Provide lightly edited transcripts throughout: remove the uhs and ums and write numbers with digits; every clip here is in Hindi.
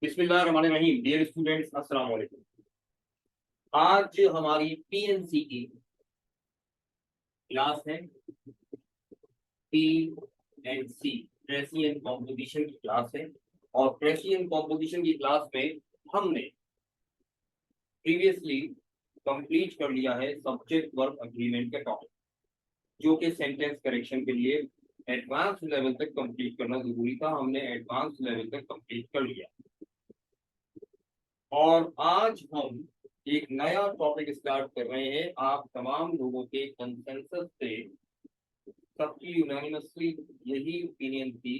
बिस्मिल्लाहिर्रहमानिर्रहीम। डियर स्टूडेंट्स, अस्सलाम वालेकुम। आज हमारी पीएनसी की क्लास है। पीएनसी ट्रेसी एंड कॉम्पोजिशन की क्लास है। और ट्रेसी एंड कॉम्पोजिशन की क्लास में हमने प्रीवियसली कंप्लीट कर लिया है सब्जेक्ट वर्ब अग्रीमेंट का टॉपिक, जो कि सेंटेंस करेक्शन के लिए एडवांस लेवल तक कंप्लीट करना जरूरी था। हमने एडवांस लेवल तक कंप्लीट कर लिया और आज हम एक नया टॉपिक स्टार्ट कर रहे हैं। आप तमाम लोगों के कंसेंसस से सबकी यूनानिमसली यही ओपिनियन थी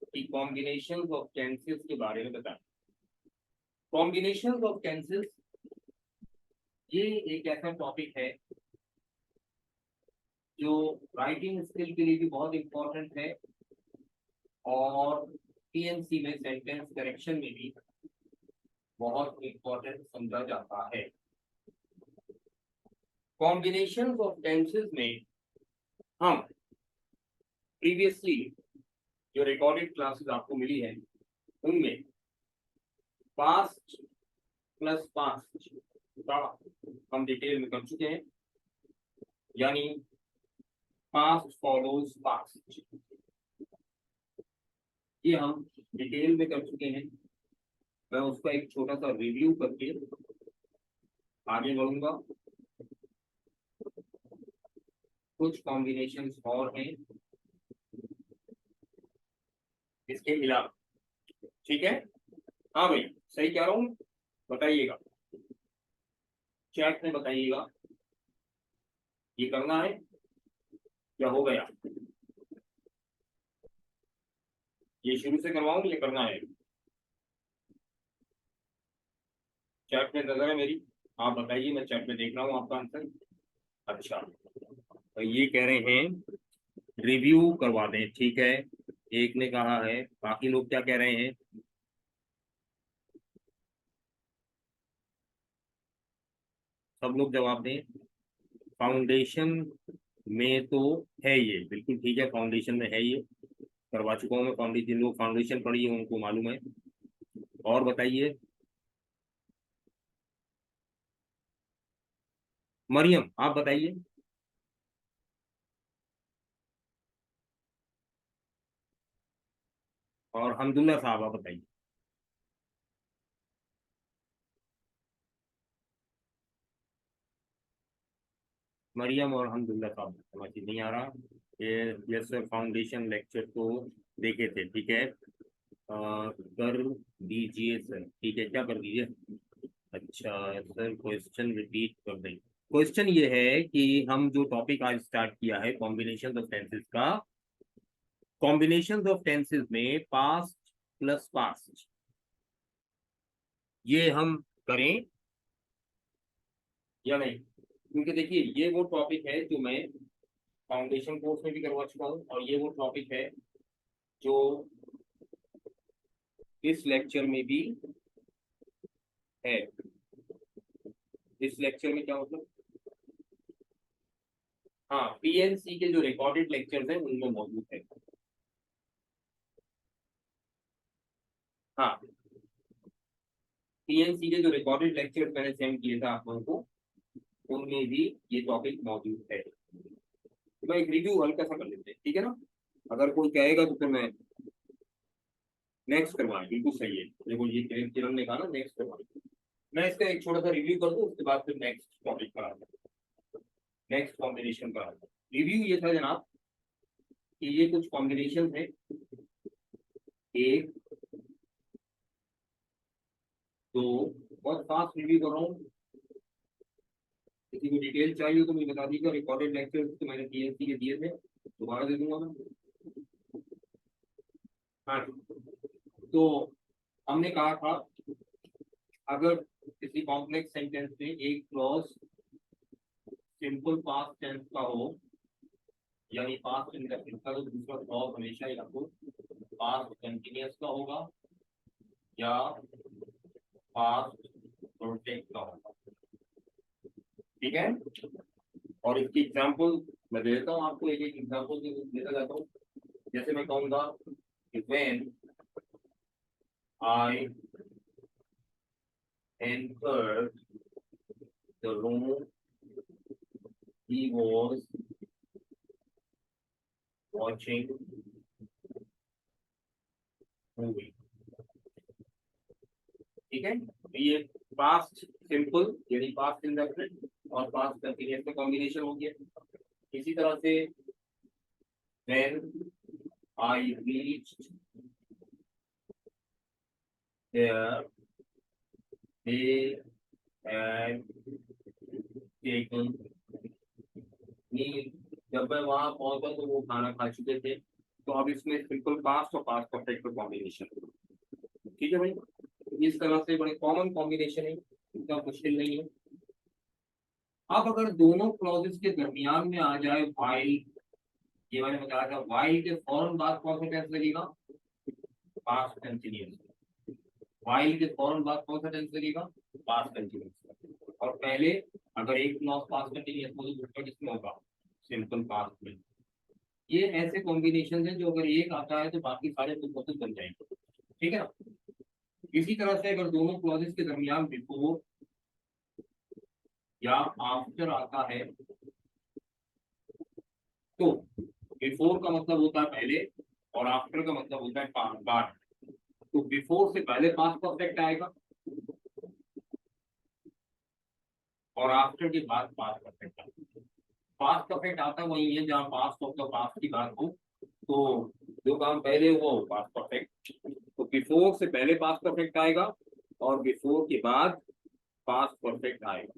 कि कॉम्बिनेशंस ऑफ टेंसेस के बारे में बताएं। कॉम्बिनेशंस ऑफ टेंसेस ये एक ऐसा टॉपिक है जो राइटिंग स्किल के लिए भी बहुत इंपॉर्टेंट है और पीएनसी में सेंटेंस करेक्शन में भी बहुत इंपॉर्टेंट समझा जाता है। कॉम्बिनेशंस ऑफ टेंसेस में हम प्रीवियसली जो रिकॉर्डेड क्लासेस आपको मिली है उनमें पास्ट प्लस पास्ट का हम डिटेल में कर चुके हैं, यानी पास्ट फॉलोज पास्ट, ये हम डिटेल में कर चुके हैं। मैं उसका एक छोटा सा रिव्यू करके आगे बढ़ूंगा। कुछ कॉम्बिनेशंस और हैं इसके अलावा, ठीक है। हाँ भाई, सही कह रहा हूँ, बताइएगा, चैट में बताइएगा ये करना है क्या हो गया। ये शुरू से करवाऊं, ये करना है, चैट में नजर है मेरी, आप बताइए, मैं चैट में देख रहा हूँ आपका आंसर। अच्छा, तो ये कह रहे हैं रिव्यू करवा दें, ठीक है। एक ने कहा है, बाकी लोग क्या कह रहे हैं? सब लोग जवाब दें। फाउंडेशन में तो है ये, बिल्कुल ठीक है, फाउंडेशन में है ये, करवा चुका हूँ मैं फाउंडेशन। जिन लोग फाउंडेशन पढ़ी है उनको मालूम है। और बताइए, मरियम आप बताइए। और हमदुल्ला साहब आप बताइए। मरियम और हमदुल्ला साहब समझ ही नहीं आ रहा। ये यस सर, फाउंडेशन लेक्चर तो देखे थे, ठीक है। कर दीजिए सर, ठीक है, क्या कर दीजिए? अच्छा सर, क्वेश्चन रिपीट कर दें। क्वेश्चन ये है कि हम जो टॉपिक आज स्टार्ट किया है कॉम्बिनेशन ऑफ टेंसेस का, कॉम्बिनेशन ऑफ टेंसेस में पास्ट प्लस पास्ट ये हम करें या नहीं। क्योंकि देखिए, ये वो टॉपिक है जो मैं फाउंडेशन कोर्स में भी करवा चुका हूँ और ये वो टॉपिक है जो इस लेक्चर में भी है। इस लेक्चर में क्या मतलब, हाँ, पीएनसी के जो रिकॉर्डेड लेक्चर्स हैं उनमें मौजूद है। हाँ, पीएनसी के जो रिकॉर्डेड लेक्चर्स मैंने सेंड किए थे आप लोगों को, उनमें भी ये टॉपिक मौजूद है। तो मैं एक रिव्यू हल्का सा कर लेते हैं, ठीक है ना। अगर कोई कहेगा तो फिर मैं नेक्स्ट करवाएं, बिल्कुल सही है। देखो ये किरण ने कहा ना नेक्स्ट करवाएं, मैं इसका एक छोटा सा रिव्यू कर दूं, उसके बाद फिर नेक्स्ट टॉपिक पर आता हूं, नेक्स्ट कॉम्बिनेशन पर आता हूं। रिव्यू ये था जनाब कि ये कुछ कॉम्बिनेशन है। एक, दो, बहुत फास्ट रिव्यू कर रहा हूँ। किसी को डिटेल चाहिए तो मुझे बता दीजिएगा। रिकॉर्डेड लेक्चर तो मैंने पीएनसी के दिए थे, दोबारा दे दूंगा मैं। हाँ, तो हमने कहा था अगर किसी कॉम्प्लेक्स सेंटेंस में एक क्लॉज सिंपल पास्ट टेंस का हो, यानी पास्ट इंडेफिनिट का, तो दूसरा क्लॉज हमेशा या तो पास्ट कंटिन्यूअस का होगा या पास्ट प्रोटेक्ट का होगा, ठीक है। और इसकी एग्जांपल मैं देता हूँ आपको, एक एक एग्जांपल देता जाता हूँ। जैसे मैं कहूँगा कि when I entered the room. He was watching movie. ठीक है, तो ये पास्ट सिंपल यानी पास्ट इंडेफिनिट और पास्ट कंटीन्यूअस का कॉम्बिनेशन हो गया। इसी तरह से when I reached there they had taken me। जब मैं वहां पहुंचा तो वो खाना खा चुके थे। तो अब इसमें सिंपल पास्ट और पास्ट परफेक्ट का कॉम्बिनेशन। ठीक है भाई, इस तरह से बड़े कॉमन कॉम्बिनेशन है, इतना मुश्किल नहीं है। अब अगर दोनों क्लॉजेस के दरमियान में आ जाए व्हाइल, ये मैंने बताया था व्हाइल के फौरन बाद कौन सा टेंस लगेगा, पास्ट कंटीन्यूअस। व्हाइल के फौरन बाद कौन सा टेंस लगेगा, पास्ट कंटीन्यूअस। और पहले अगर एक क्लॉज पास्ट कंटीन्यूअस हो तो दूसरा किसमें होगा, सिंपल पास्ट में। ये ऐसे कॉम्बिनेशन है जो अगर एक आता है तो बाकी सारे खुद बन जाएंगे। ठीक है ना। इसी तरह से अगर दोनों क्लॉजेस के दरमियान बिफोर या आफ्टर आता है तो बिफोर का मतलब होता है पहले और आफ्टर का मतलब होता है बाद। तो बिफोर से पहले पास्ट परफेक्ट आएगा और आफ्टर के बाद पास्ट परफेक्ट आएगा। पास्ट परफेक्ट आता वही है जहाँ पास्ट ऑफ द पास्ट की बात हो, तो जो काम पहले हुआ वो पास्ट परफेक्ट। तो बिफोर से पहले पास्ट परफेक्ट आएगा और बिफोर के बाद पास्ट परफेक्ट आएगा,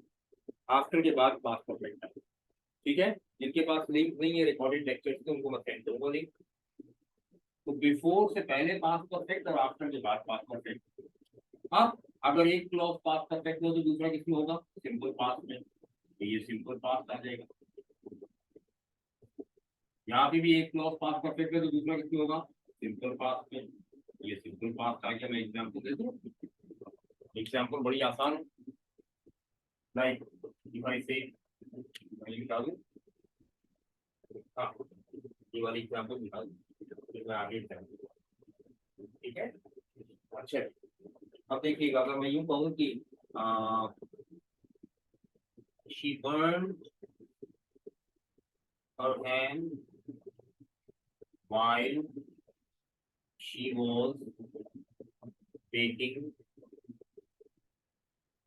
आफ्टर के बाद पास्ट परफेक्ट आएगा। ठीक है, जिनके पास लिंक नहीं है रिकॉर्डेड लेक्चर्स के उनको मैं सेंड करूंगा लिंक। तो बिफोर से पहले पास्ट परफेक्ट और आफ्टर के बाद पास्ट परफेक्ट। अब अगर एक क्लॉज पास्ट परफेक्ट हो तो दूसरा किसमें होगा, सिंपल पास्ट में। तो ये सिंपल पास्ट आ जाएगा। यहाँ पे भी एक क्लॉज पास्ट परफेक्ट है तो दूसरा किसमें होगा, सिंपल पास्ट में। ये सिंपल पास्ट आ गया। मैं एग्जाम्पल दे दूँ, एग्जाम्पल बड़ी आसान है। लाइक इफ आई से निकाल दूँ, हाँ ये वाली एग्जाम्पल निकाल दूँ फिर मैं आगे एग्जाम्पल। ठीक है, अच्छा अब देखिएगा अगर मैं यूं कहूँ कि she burned her hand while she was baking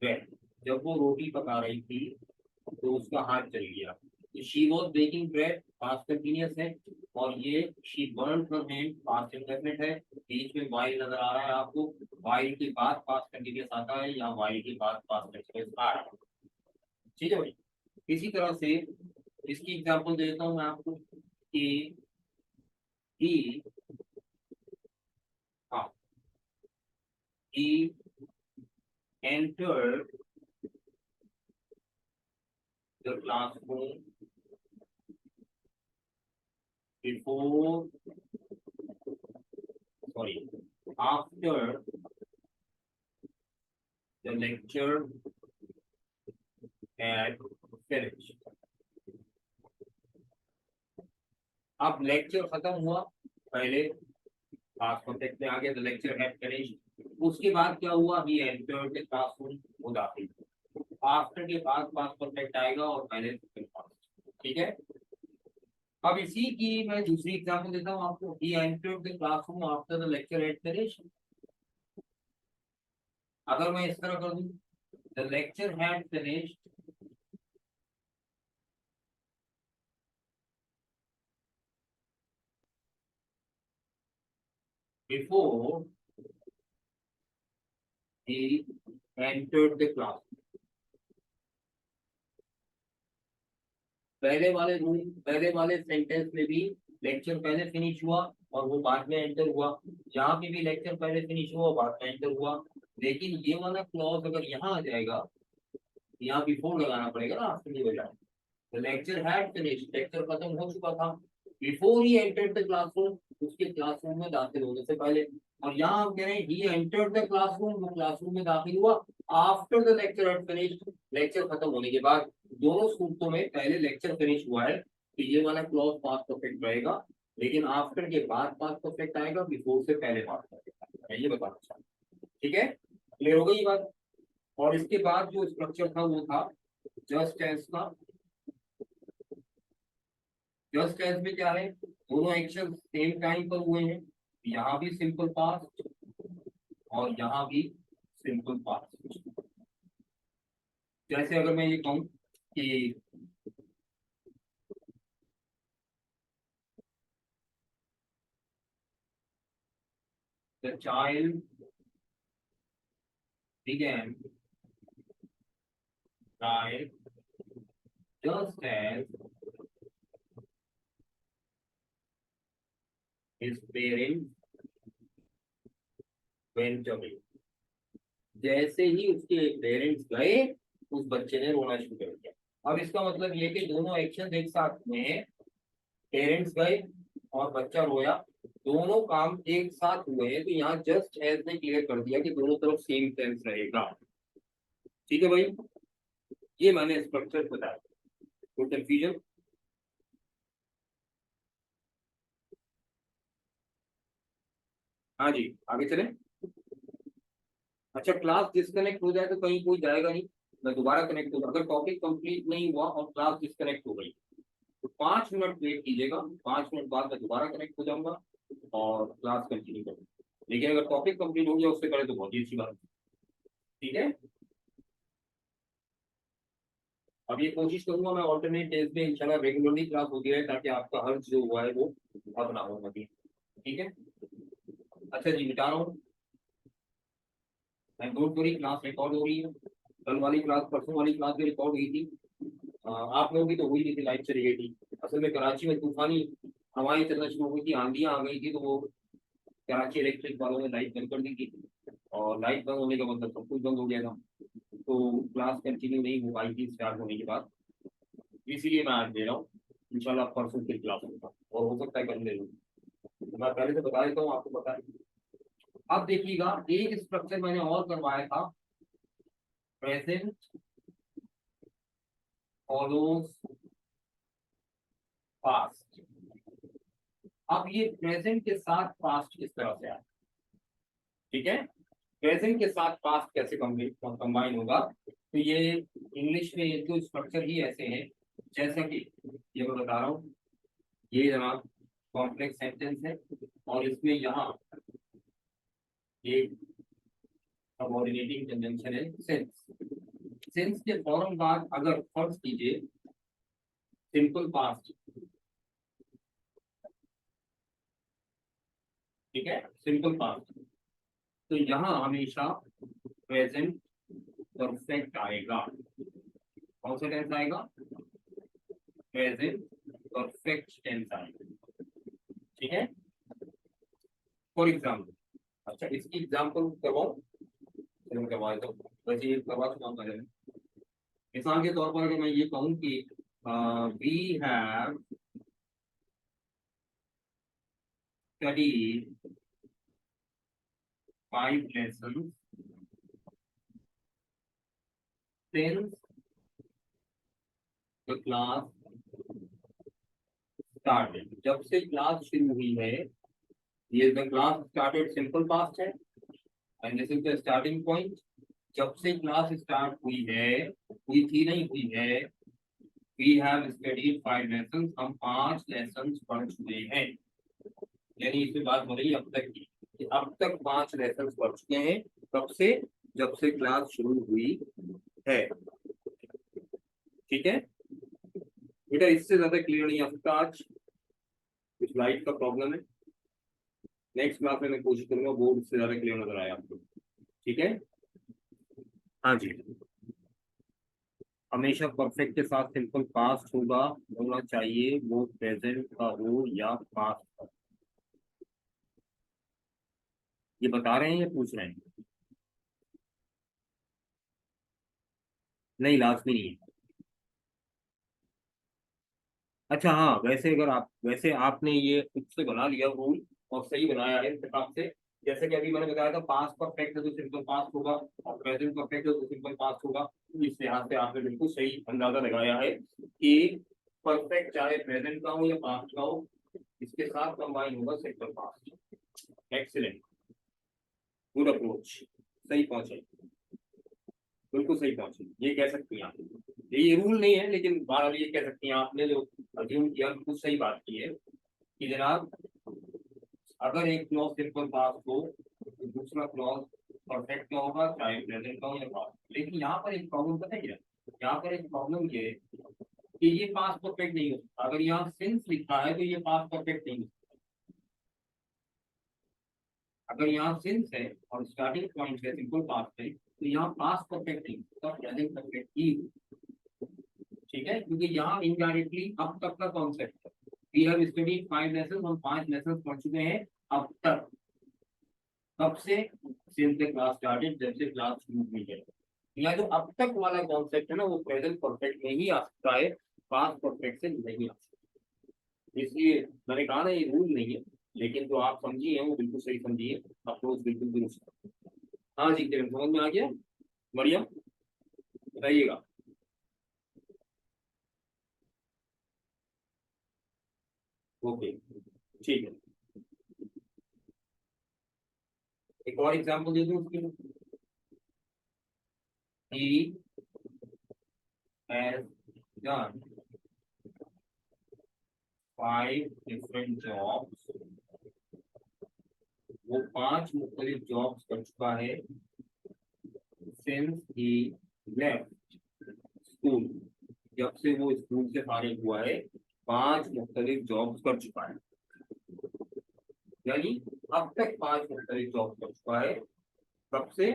bread। जब वो रोटी पका रही थी तो उसका हाथ जल गया। तो she was baking bread past continuous है और ये she burned her hand past indefinite है। बीच में while नजर आ रहा है आपको, while के बाद पास्ट कंटीन्यूअस आता है या while के बाद पास्ट कंटीन्यूअस आ रहा है। ठीक है भाई, इसी तरह से इसकी एग्जांपल देता हूं मैं आपको कि he हाँ he entered the classroom before after the lecture had finished। अब लेक्चर खत्म हुआ, पहले पास्ट परफेक्ट में आ गया, द लेक्चर हैड फिनिश्ड। उसके बाद क्या हुआ, ही एंटर्ड द क्लासरूम, वो दाखिल। आफ्टर के बाद पास्ट परफेक्ट आएगा और पहले पास्ट। ठीक है, अब इसी की मैं दूसरी एग्जांपल देता हूँ आपको। He entered the classroom after the lecture had finished. अगर मैं इस तरह कर दूं, the lecture had finished before he entered the class। पहले वाले सेंटेंस में भी लेक्चर पहले फिनिश हुआ और वो बाद में एंटर हुआ। यहाँ पे भी लेक्चर पहले फिनिश हुआ बाद में एंटर हुआ। लेकिन ये वाला क्लॉज अगर यहाँ आ जाएगा, यहाँ बिफोर लगाना पड़ेगा ना आफ्टर की बजाय। The lecture had finished, lecture खत्म हो चुका था before he entered the classroom, उसके क्लासरूम में दाखिल होने से पहले। और यहाँ हम कह रहे हैं ही एंटर्ड द क्लासरूम, वो क्लासरूम में दाखिल हुआ after the lecture had finished, lecture खत्म होने के बाद। दोनों सूरतों में पहले लेक्चर फिनिश हुआ है तो ये वाला क्लॉज पास्ट परफेक्ट रहेगा, लेकिन आफ्टर के बाद पास्ट परफेक्ट आएगा, बिफोर से पहले पास्ट परफेक्ट आएगा। ये बताना चाहूँ। ठीक है, क्लियर हो गई ये बात। और इसके बाद जो स्ट्रक्चर था वो था जस्ट एज का। जस्ट एज में क्या है, दोनों एक्शन सेम टाइम पर हुए हैं, यहाँ भी सिंपल पास्ट और यहाँ भी सिंपल पास्ट। जैसे अगर मैं ये कहूँ कि the child began right just as his parents went away। जैसे ही उसके पेरेंट्स गए उस बच्चे ने रोना शुरू कर दिया। अब इसका मतलब ये कि दोनों एक्शन एक साथ में हैं, पेरेंट्स गए और बच्चा रोया, दोनों काम एक साथ हुए हैं, तो यहाँ जस्ट एज ने क्लियर कर दिया कि दोनों तरफ सेम टेंस रहेगा। ठीक है भाई, ये मैंने स्ट्रक्चर बताया। कोई कंफ्यूजन? हाँ जी, आगे चले। अच्छा, क्लास डिस्कनेक्ट हो जाए तो कहीं कोई जाएगा नहीं, मैं दोबारा कनेक्ट होगा। अगर टॉपिक कंप्लीट नहीं हुआ और क्लास डिस्कनेक्ट हो गई तो 5 मिनट वेट कीजिएगा, 5 मिनट बाद मैं दोबारा कनेक्ट हो जाऊंगा और क्लास कंटिन्यू करूंगा। लेकिन अगर टॉपिक कंप्लीट हो गया उससे पहले तो बहुत ही अच्छी बात है। ठीक है, अब ये कोशिश करूंगा मैं ऑल्टरनेट डेज में इंशाल्लाह रेगुलरली क्लास होती रहे, ताकि आपका हर जो हुआ है वो अपना हो अभी। ठीक है, अच्छा जी, मिटा रहा हूँ मैं। डोंट वरी, क्लास रिकॉर्ड हो रही है। कल वाली क्लास, परसों वाली क्लास भी रिकॉर्ड हुई थी। आप लोगों की तो हुई नहीं थी, लाइव चली गई थी। असल में कराची में तूफानी हवाएं चलना शुरू हो गई थी, आंधियां आ गई थी, तो वो कराची इलेक्ट्रिक वालों ने लाइट बंद कर दी थी। और लाइट बंद होने का मतलब सब कुछ बंद हो गया था, तो क्लास कंटिन्यू नहीं हो पाई थी स्टार्ट होने के बाद। इसीलिए मैं आज दे रहा हूँ। इंशाल्लाह परसों फिर क्लास होगा और हो सकता है कल ले लूँ। मैं पहले से बता देता हूँ, आपको पता है। अब देखिएगा, एक स्ट्रक्चर मैंने और करवाया था, प्रेजेंट फॉलोज पास्ट। अब ये प्रेजेंट के साथ पास्ट किस तरह से आया? ठीक है, प्रेजेंट के साथ पास्ट कैसे कंबाइन होगा, तो ये इंग्लिश में ये तो स्ट्रक्चर ही ऐसे हैं। जैसा कि ये मैं बता रहा हूँ, ये जनाब कॉम्प्लेक्स सेंटेंस है और इसमें यहाँ एक सबऑर्डिनेटिंग कंजंक्शन है सिंस। सिंस के फौरन बाद अगर फर्ज कीजिए सिंपल पास्ट, ठीक है, सिंपल पास्ट, तो यहाँ हमेशा प्रेजेंट परफेक्ट आएगा। कौन सा टेंस आएगा? प्रेजेंट परफेक्ट टेंस आएगा। ठीक है, फॉर एग्जाम्पल, अच्छा इसकी एग्जाम्पल करवाऊं? चलो मैं करवा देता हूँ, वैसे ये करवा चुका हूँ पहले। मिसाल के तौर पर अगर मैं ये कहूँ कि we have studied 5 lessons since the class started। जब से क्लास शुरू हुई है, ये the class started simple past है and this is the starting point. जब से क्लास स्टार्ट हुई है, हुई थी नहीं, हुई है, वी हैव स्टडीड 5 lessons, हम 5 लेसन पढ़ चुके हैं। यानी इससे बात हो रही है अब तक की, कि अब तक 5 लेसन पढ़ चुके हैं। कब से? जब से क्लास शुरू हुई है। ठीक है बेटा, इससे ज्यादा क्लियर नहीं आ सकता आज, कुछ लाइट का प्रॉब्लम है। नेक्स्ट क्लास में मैं कोशिश करूंगा बोर्ड इससे ज्यादा क्लियर नजर आए आपको। ठीक है, हाँ जी, हमेशा परफेक्ट के साथ सिंपल पास्ट होगा, होना चाहिए वो प्रेजेंट का हो या पास्ट का। ये बता रहे हैं या पूछ रहे हैं? नहीं, लाजमी नहीं है। अच्छा हाँ, वैसे अगर आप, वैसे आपने ये खुद से बना लिया रूल और सही बनाया है इस हिसाब से। जैसे कि अभी मैंने बताया था, पास्ट परफेक्ट है तो सिंपल पास्ट होगा और प्रेजेंट परफेक्ट है तो सिंपल पास्ट होगा। तो इस लिहाज से आपने बिल्कुल सही अंदाजा लगाया है कि परफेक्ट चाहे प्रेजेंट का हो या पास्ट का हो, इसके साथ कंबाइन होगा simple past. Excellent, good approach. सही पहुंचे, बिल्कुल सही पहुंचे, ये कह सकती हैं आप। ये रूल नहीं है, लेकिन बहरहाल ये कह सकती हैं, आपने जो अज्यूम किया बिल्कुल सही बात की है कि जनाब अगर एक क्लॉज सिंपल पास्ट हो तो दूसरा क्लॉज परफेक्ट का होगा, चाहे प्रेजेंट का हो या पास्ट। लेकिन यहाँ पर एक प्रॉब्लम पता है क्या, यहाँ पर एक प्रॉब्लम ये है कि ये पास्ट परफेक्ट नहीं हो सकता। अगर यहाँ सिंस लिखा है तो ये पास्ट परफेक्ट नहीं हो सकता। अगर यहाँ सिंस है और स्टार्टिंग पॉइंट है सिंपल पास्ट है, तो यहाँ पास्ट परफेक्ट नहीं होता, प्रेजेंट परफेक्ट ही होगा। ठीक है, क्योंकि यहाँ इनडायरेक्टली अब तक का कॉन्सेप्ट है। वी हैव स्टडीड 5 लेसन, हम 5 लेसन पढ़ चुके हैं अब तक। कब से? सिंस द क्लास स्टार्टेड, जब से क्लास शुरू हुई है। यहाँ जो अब तक वाला कॉन्सेप्ट है ना, वो प्रेजेंट परफेक्ट में ही आ सकता है, पास्ट परफेक्ट से नहीं आ सकता। इसलिए मैंने कहा ना, ये रूल नहीं है, लेकिन जो आप समझी है वो बिल्कुल सही समझी है, अप्रोच बिल्कुल दुरुस्त है। हाँ जी, किरण समझ में आ गया? बढ़िया, बताइएगा। ओके, ठीक है, एक और एग्जांपल दे दूं उसकी। he has done 5 different jobs, वो 5 मुख्तलिफ जॉब्स कर चुका है since he left school, जब से वो स्कूल से फारिग हुआ है 5 मुख्तलिफ जॉब्स कर चुका है। यानी अब तक 5 मुख्तलिफ जॉब्स कर चुका है, कब से?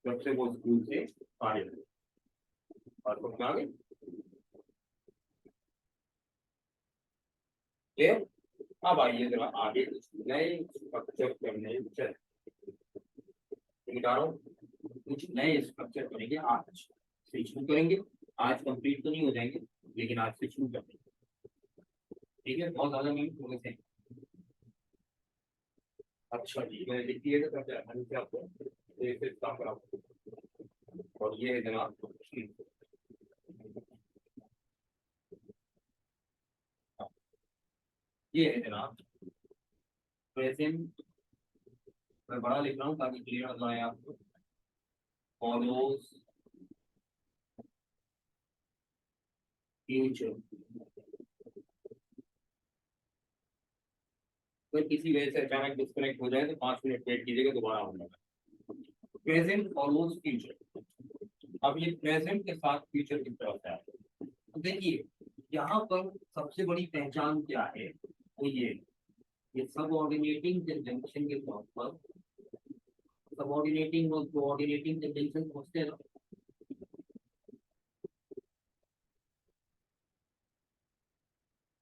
जब से वो स्कूल से फारिग हुआ। और समझ आ गई? क्लियर? अब आइए जरा आगे कुछ नए स्ट्रक्चर करने चले। बता रहा हूँ, कुछ नए स्ट्रक्चर करेंगे आज से शुरू करेंगे। आज कंप्लीट तो नहीं हो जाएंगे, लेकिन आज से शुरू करेंगे। ठीक है, बहुत ज्यादा नहीं थोड़े से। अच्छा जी, मैं लिख दिए थे सबसे आसानी से आपको, तो इसे काम करा। और ये है जनाब, ये है जनाब प्रेजेंट। मैं बड़ा लिख रहा हूँ ताकि क्लियर नजर आए आपको। Follows future. अगर किसी वजह से अचानक डिस्कनेक्ट हो जाए तो 5 मिनट वेट कीजिएगा, दोबारा होगा। Present follows future. अब ये प्रेजेंट के साथ फ्यूचर की तरफ है। तो देखिए, यहाँ पर सबसे बड़ी पहचान क्या है, वो ये सबऑर्डिनेटिंग कंजंक्शन के तौर पर, सबऑर्डिनेटिंग और कोऑर्डिनेटिंग कंजंक्शन होते हैं।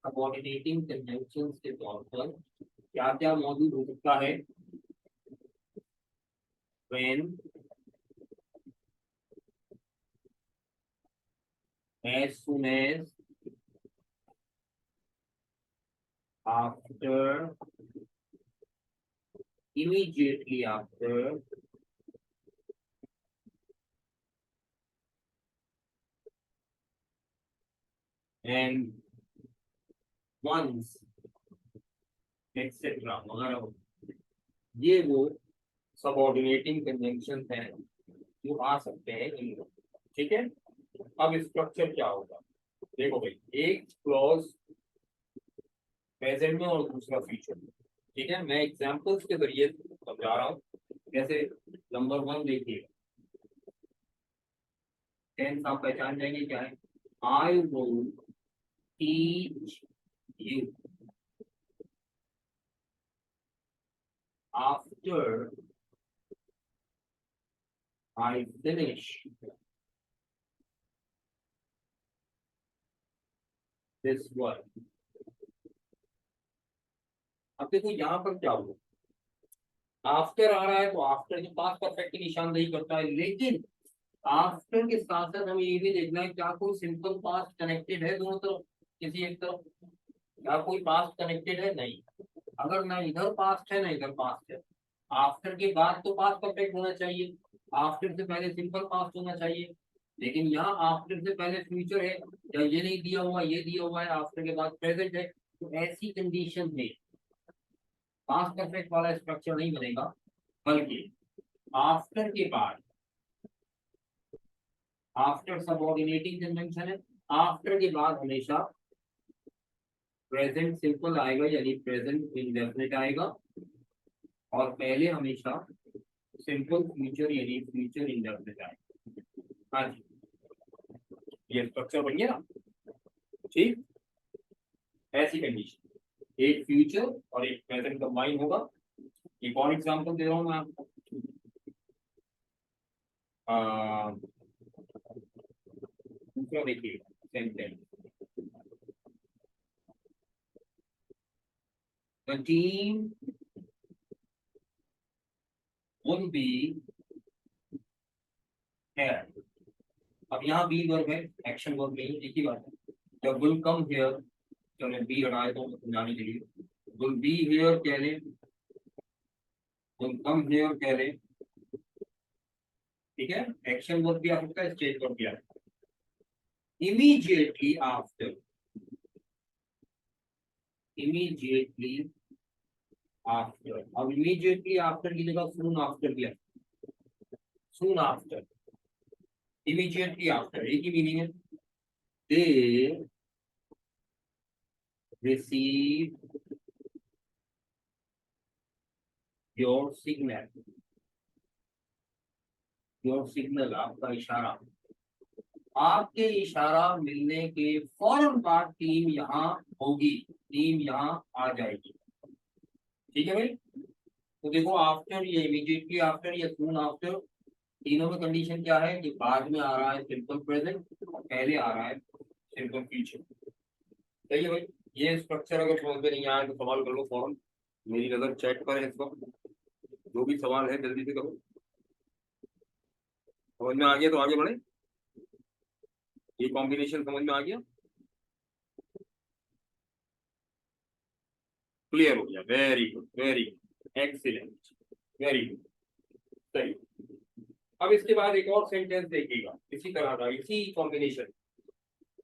सबऑर्डिनेटिंग कंजंक्शन के तौर पर क्या क्या मौजूद हो सकता है? when, as soon as, after, immediately after, and once, etc. वगैरह। ये वो सबऑर्डिनेटिंग कंजंक्शन है जो आ सकते हैं इनमें। ठीक है, अब स्ट्रक्चर क्या होगा? देखो भाई, एक क्लॉज प्रेजेंट में और दूसरा फ्यूचर में। ठीक है, मैं एग्जांपल्स के जरिए समझा रहा हूँ। जैसे नंबर 1 देखिए, टेंस आप पहचान जाएंगे क्या है। I will teach you after I finish this work. अब देखो यहाँ पर क्या हुआ, आफ्टर आ रहा है तो आफ्टर के पास परफेक्ट की निशानदेही करता है, लेकिन आफ्टर के साथ साथ हमें ये भी देखना है क्या कोई सिंपल पास्ट कनेक्टेड है दोनों तरफ, किसी एक तरफ। क्या कोई पास्ट कनेक्टेड है? नहीं। अगर ना इधर पास्ट है ना इधर पास्ट है, आफ्टर के बाद तो पास्ट परफेक्ट होना चाहिए, आफ्टर से पहले सिंपल पास्ट होना चाहिए। लेकिन यहाँ आफ्टर से पहले फ्यूचर है, या ये नहीं दिया हुआ, ये दिया हुआ है, आफ्टर के बाद प्रेजेंट है। तो ऐसी कंडीशन में पास्ट परफेक्ट वाला स्ट्रक्चर नहीं बनेगा, बल्कि आफ्टर के बाद, आफ्टर सबऑर्डिनेटिंग कंजंक्शन है, आफ्टर के बाद हमेशा प्रेजेंट सिंपल आएगा, यानी प्रेजेंट इंडेफिनिट आएगा, और पहले हमेशा सिंपल फ्यूचर यानी फ्यूचर इंडेफिनिट आएगा। हाँ जी, ये स्ट्रक्चर बन गया ना, ठीक। ऐसी कंडीशन, एक फ्यूचर और एक प्रेजेंट कंबाइन होगा। एक और एग्जांपल दे रहा हूं मैं आपको। दूसरा देखिए sentence, the team would be here। अब यहाँ बी वर्ब है, एक्शन वर्ब नहीं, एक ही बात है। जब विल कम हियर, चलो बी हटाए तो समझाने के लिए, विल बी हियर कह रहे, विल कम हियर कह रहे, ठीक है। एक्शन वर्ब भी आ सकता है, स्टेट वर्ब भी आ सकता है। इमीडिएटली आफ्टर, इमीडिएटली आफ्टर, अब इमीडिएटली आफ्टर की जगह सून आफ्टर दिया, सून आफ्टर, इमीडिएटली आफ्टर एक ही मीनिंग है। They receive your signal, your signal आपका इशारा, आपके इशारा मिलने के फौरन बाद टीम यहाँ होगी, टीम यहाँ आ जाएगी, ठीक है भाई। तो देखो आफ्टर, ये इमीडिएटली आफ्टर या सून आफ्टर, तीनों में कंडीशन क्या है कि बाद में आ रहा है सिंपल प्रेजेंट, पहले आ रहा है सिंपल फ्यूचर। सही है भाई। ये स्ट्रक्चर अगर समझ में नहीं आया तो सवाल कर लो फौरन, मेरी नजर चेक करें इस वक्त, जो भी सवाल है जल्दी से करो। समझ में आ गया तो आगे बढ़े, ये कॉम्बिनेशन समझ में आ गया, क्लियर हो गया, very good very good, excellent, very good, सही। अब इसके बाद एक और सेंटेंस देखिएगा इसी तरह का, इसी कॉम्बिनेशन,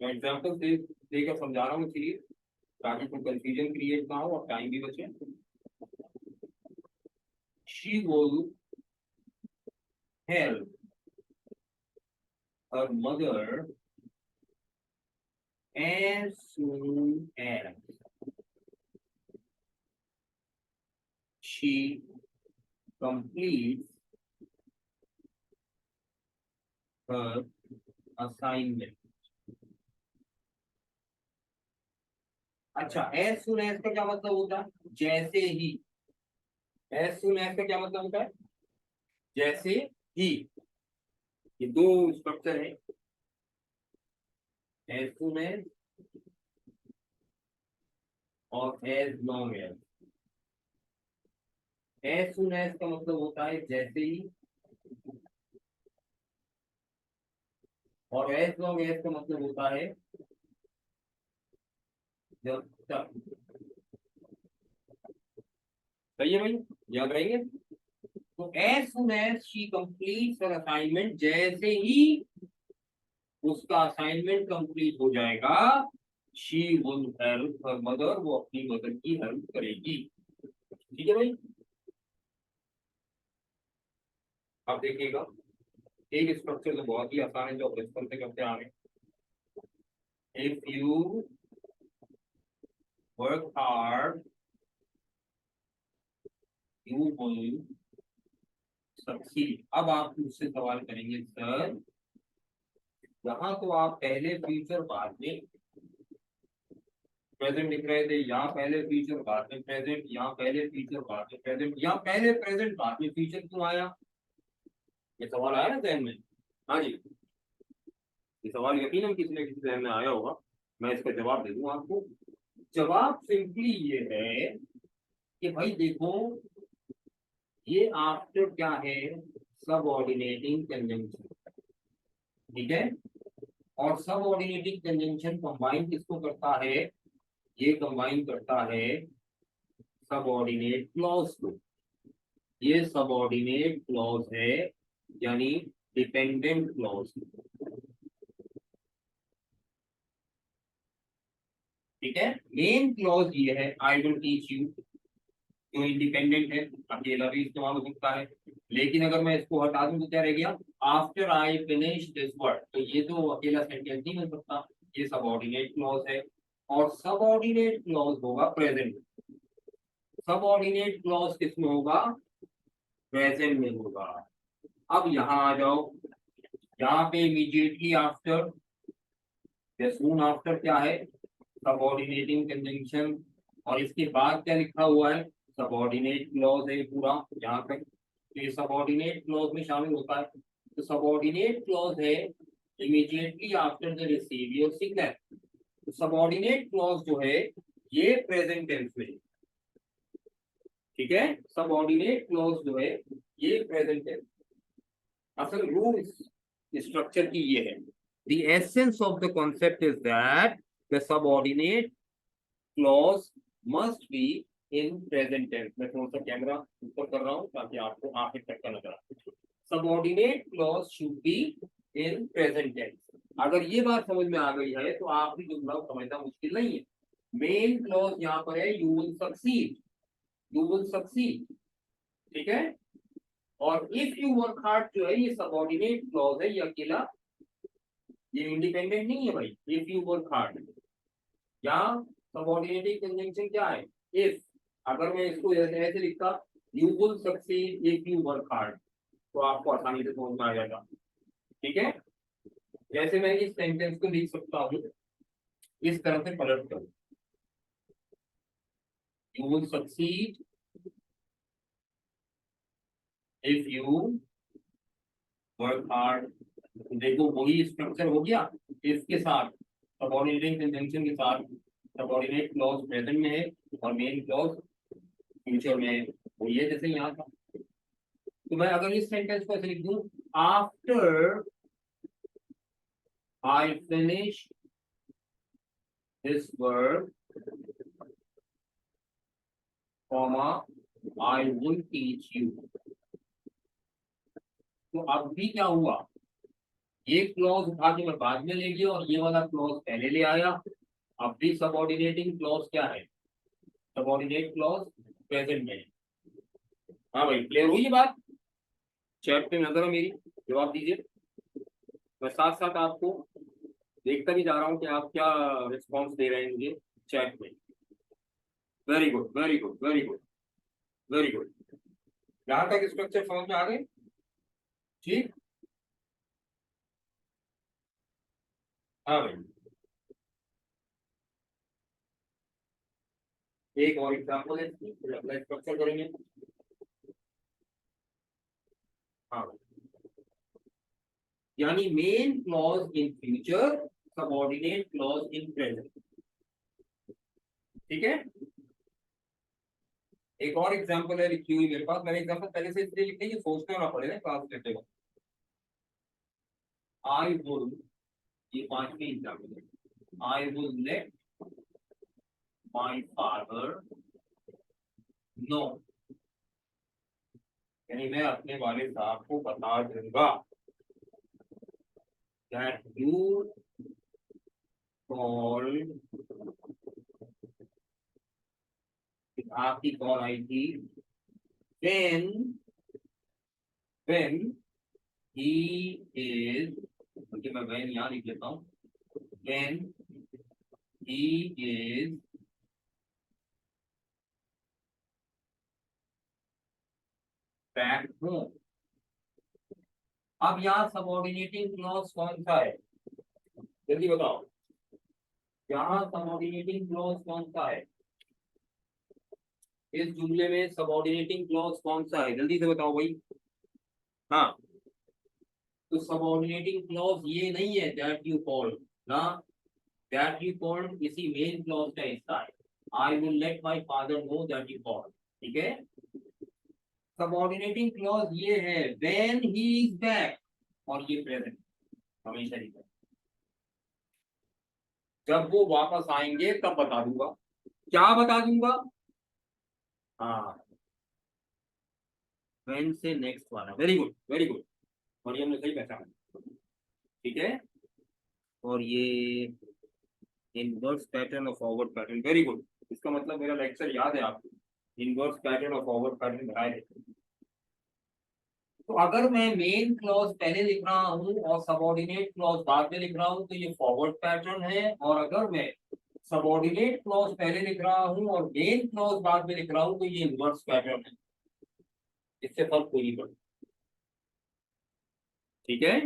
मैं एग्जाम्पल देकर समझा रहा हूँ इसीलिए, ताकि कोई कंफ्यूजन क्रिएट ना हो और टाइम भी बचे। She will help her mother as soon as she completes her assignment। अच्छा, as soon as का क्या मतलब होता है? जैसे ही। as soon as का क्या मतलब होता है? जैसे ही। ये दो स्ट्रक्चर है, as soon as और as long as। as soon as का मतलब होता है जैसे ही, और as long as का मतलब होता है जब तक। सही है भाई, याद रहेंगे। तो as soon as she completes her assignment, जैसे ही उसका असाइनमेंट कंप्लीट हो जाएगा, she will help her mother, वो अपनी मदर की हेल्प करेगी, ठीक है भाई। अब देखिएगा, एक स्ट्रक्चर तो बहुत ही आसान है जो बचपन से करते आ रहे हैं। If you work hard you will succeed. अब आप मुझसे सवाल करेंगे, सर यहाँ तो आप पहले फ्यूचर बाद में प्रेजेंट लिख रहे थे, यहाँ पहले फ्यूचर बाद में प्रेजेंट, यहाँ पहले फ्यूचर बाद में प्रेजेंट, यहाँ पहले प्रेजेंट बाद में फ्यूचर क्यों आया? ये सवाल आया ना जहन में? हाँ जी, ये सवाल यकीनन किसी न किसी जहन में आया होगा, मैं इसका जवाब दे दूं आपको। जवाब सिंपली ये है कि भाई देखो, ये आफ्टर क्या है? सबऑर्डिनेटिंग कंजंक्शन, ठीक है। और सबऑर्डिनेटिंग कंजंक्शन कंबाइन किसको करता है? ये कंबाइन करता है सबऑर्डिनेट क्लॉज को। ये सबऑर्डिनेट क्लॉज है, यानी डिपेंडेंट क्लॉज, ठीक है। मेन क्लॉज ये है, आई विल टीच यू, जो इंडिपेंडेंट है, अकेला भी इस्तेमाल हो सकता है, लेकिन अगर मैं इसको हटा दूं तो क्या रह गया, after I finish this work. तो ये तो अकेला सेंटेंस नहीं बन सकता, ये सबऑर्डिनेट क्लॉज है, और सबऑर्डिनेट क्लॉज होगा प्रेजेंट। सबऑर्डिनेट क्लॉज किसमें होगा, प्रेजेंट में होगा। अब यहाँ आ जाओ, यहाँ पे इमीडिएटली आफ्टर या सून आफ्टर क्या है, सबऑर्डिनेटिंग कंजंक्शन, और इसके बाद क्या लिखा हुआ है, सबऑर्डिनेट क्लॉज है पूरा यहाँ तक। तो ये सबऑर्डिनेट क्लॉज में शामिल होता है। तो सबऑर्डिनेट क्लॉज है immediately after the receive your signal. तो सबऑर्डिनेट क्लॉज जो है ये प्रेजेंट टेंस में, ठीक है, सबऑर्डिनेट क्लॉज जो है ये प्रेजेंट टेंस। असल रूल स्ट्रक्चर की ये है, the essence of the concept is that the subordinate clause must be in present tense। मैं थोड़ा सा कैमरा ऊपर कर रहा हूँ ताकि आपको आंखें तक का नजर आए। Subordinate clause should be in present tense. अगर ये बात समझ में आ गई है तो आपकी जुमला समझना मुश्किल नहीं है। मेन क्लॉज यहाँ पर है you will succeed, you will succeed, ठीक है। और इफ यू वर्क हार्ड जो है ये सबऑर्डिनेट क्लॉज है, ये अकेला, ये इंडिपेंडेंट नहीं है भाई। इफ यू वर्क हार्ड, यहाँ सबऑर्डिनेटिंग कंजंक्शन क्या है, इफ। अगर मैं इसको ऐसे लिखता, you will succeed if you work hard, तो आपको आसानी से समझ में आ जाएगा, ठीक है। जैसे मैं इस सेंटेंस को लिख सकता हूँ इस तरह से पलट कर, you will succeed if you work hard. देखो वही स्ट्रक्चर हो गया, इसके साथ सबऑर्डिनेटिंग कंजंक्शन के साथ सबऑर्डिनेट क्लॉज प्रेजेंट में है और मेन क्लॉज फ्यूचर में है, वही है जैसे यहाँ था। तो मैं अगर इस सेंटेंस को ऐसे लिख दूं, after I finish this work comma I will teach you. तो अब भी क्या हुआ, ये क्लॉज उठा के मैं बाद में ले गया और ये वाला क्लॉज पहले ले आया। अब भी सबऑर्डिनेटिंग क्लॉज क्या है, सबऑर्डिनेट क्लॉज प्रेजेंट में है। हाँ भाई, क्लियर हुई ये बात, चैट पे नजर है मेरी, जवाब दीजिए। मैं साथ साथ आपको देखता भी जा रहा हूँ कि आप क्या रिस्पॉन्स दे रहे हैं मुझे चैट में। Very good, very good, very good, very good. यहाँ तक स्ट्रक्चर समझ में आ गए, ठीक। हाँ भाई, एक और एग्जाम्पल है, स्ट्रक्चर करेंगे। हाँ, यानी main clause in future, subordinate clause in present, ठीक है। एक और एग्जांपल है लिखी हुई मेरे पास, मैंने एग्जांपल पहले से इसलिए लिखी है, सोचना ना पड़े ना क्लास लेते वक्त। आई वुड, ये पांचवी एग्जांपल है, I would let my father know, यानी मैं अपने वाले साहब को बता दूंगा दैट यू कॉल, आपकी कॉल आई थी, व्हेन व्हेन ही इज, बल्कि मैं व्हेन यहाँ लिख लेता हूँ, when he is back home. अब यहाँ सबऑर्डिनेटिंग क्लॉज कौन सा है, जल्दी बताओ, यहाँ सबऑर्डिनेटिंग क्लॉज कौन सा है, इस जुमले में सबऑर्डिनेटिंग क्लॉज कौन सा है, जल्दी से बताओ भाई। हाँ, तो सबऑर्डिनेटिंग क्लॉज ये नहीं है दैट यू कॉल्ड ना, दैट यू कॉल्ड किसी मेन क्लॉज का हिस्सा है। I will let my father know that you called, ठीक है। सबऑर्डिनेटिंग क्लॉज ये है व्हेन ही इज बैक, और ये प्रेजेंट हमेशा ही है। जब वो वापस आएंगे तब बता दूंगा, क्या बता दूंगा, हाँ, व्हेन से नेक्स्ट वाला। वेरी गुड, वेरी गुड, और ये हमने सही पहचाना, ठीक है। और ये इनवर्स पैटर्न और फॉरवर्ड पैटर्न, वेरी गुड। इसका मतलब मेरा लेक्चर याद है आपको, इनवर्स पैटर्न और फॉरवर्ड पैटर्न बनाए थे। तो अगर मैं मेन क्लॉज पहले लिख रहा हूं और सबऑर्डिनेट क्लॉज बाद में लिख रहा हूं तो ये फॉरवर्ड पैटर्न है, और अगर मैं सबऑर्डिनेट क्लॉज पहले लिख रहा हूं और मेन क्लॉज बाद में लिख रहा हूं तो ये इनवर्स पैटर्न है। इससे फर्क कोई नहीं पड़ता, ठीक है।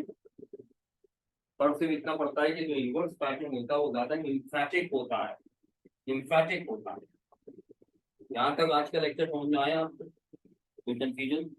फर्क सिर्फ इतना पड़ता है कि जो इनवर्स पैटर्न होता है वो ज्यादा इम्फैटिक होता है, इम्फैटिक होता है। यहाँ तक आज का लेक्चर समझ में आया आपको? कोई कंफ्यूजन?